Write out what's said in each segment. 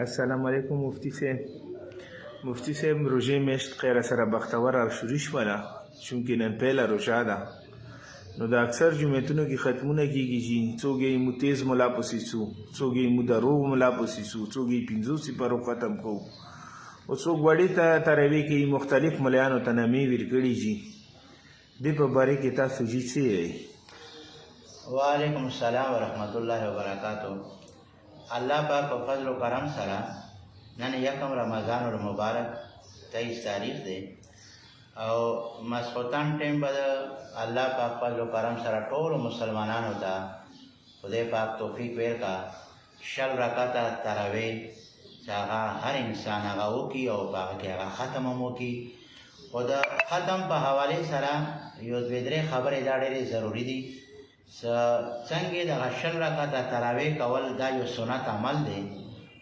السلام علیکم مفتی صاحب روژه میاشت خیر سره بختور او شروع شوله چونکې نن پیله روژه ده نو د اکثر جمعیتونو کې ختمونه کیږي چې څوک یې مو تیز ملا پسې څو څوک یې مو دروغ ملا پسې څو څوک یې 50 سپارو ختم کوو او څوک وړې ته تراویح کوي مختلف ملیانو ته نامې ورکړي دي دې په باره کې تاسو جی څه یې وعلیکم السلام ورحمت الله وبرکاتہ. الله پاک په فضل و کرم سره نن یکم رمضان المبارک 23 تاریخ دی او مسخوتان ټیم به الله پاک فضل و کرم سره ټول مسلمانانو ته خدای پاک توفیق ورکړي شل رکعاته تراویح چې هغه هر انسان هغه وکړي او په هغه کې هغه ختم هم وکړي. خو د ختم په حوالې سره یو دوې درې خبرې دا ډېرې ضروري دي. څنګه د شل رکعاته تراویح کول دا یو سنت عمل دی.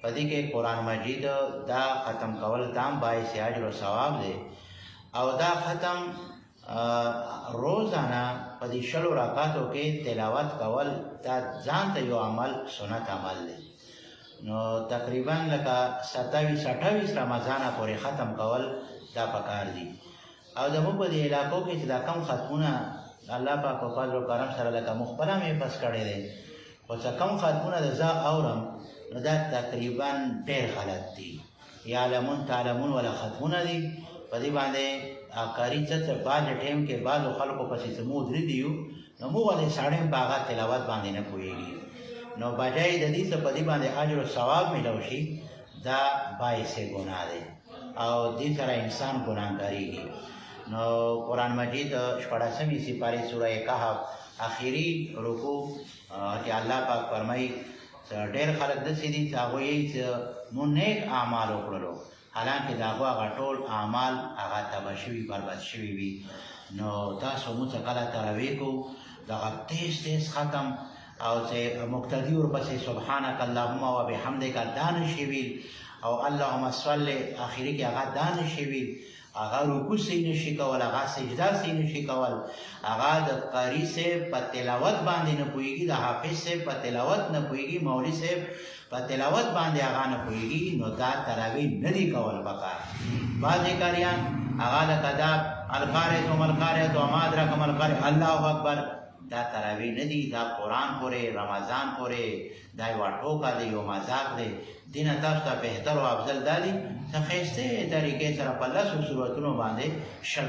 په دې کې قرآن مجید دا ختم کول تام باعث اجر او ثواب دی او دا ختم روزانه په دې شلو رکعاتو کې تلاوت کول دا ځان ته یو عمل سنت عمل دی. نو تقریبا لکه 27-28 رمضان پورې ختم کول دا پکار دي او زموږ په دې علاقو کې چې دا کم ختمونه الله پاک په فضل و کرم سره لکه مخبره مې پس کړی دی خو چې کم ختمونه د زه اورم نو دا تقریبا ډېر غلط دي. یعلمون تعلمون ولا ختمونه دي په دې باندې کاري څه بعض ټیم کې بعضو خلکو پسې څه مو درې دي نو موږ ولې ساړه په هغه تلاوت باندې نه پوهېږي نو بجای د دې څه په دې باندې اجر او ثواب میلاو شي دا باعث ګناه دی او دې سره انسان ګناهګاریږي. نو قرآن مجید 14 سپارې سوره کهف آخري رکوع کې الله پاک فرمایي ډېر خلک داسې دي چې هغوی چې مونږ نیک اعمال وکړلو حالانکه د هغو هغه ټول اعمال هغه تباه شوي برباد شوي وي. نو تاسو مونږ کله تراویح کوو دغه تیز ختم او چې مقتدي ورپسې سبحانک اللهم وبحمدک دا نشي ویل او اللهم صل آخري کې هغه دا نشي ویل هغه رکوع صحیح نشي کول هغه سجده صحیح نشي کول هغه د قاری صاحب په تلاوت باندې نه پوهېږي د حافظ صاحب په تلاوت نه پوهېږي مولوي صاحب په تلاوت باندې هغه نه پوهېږي نو دا تراویح نه دي کول پکار. بعضې کاریان هغه لکه دا القارئة ما القارئة وما أدراک ما القارئة الله اکبر دا تراویح نه دي دا قرآن پورې رمضان پورې دا یوه ټوکه دی یو مذاق دی. دې نه تاسو ته بهتر او افضل دا دي چې ښایسته طریقې سره په لسو صورتونو باندې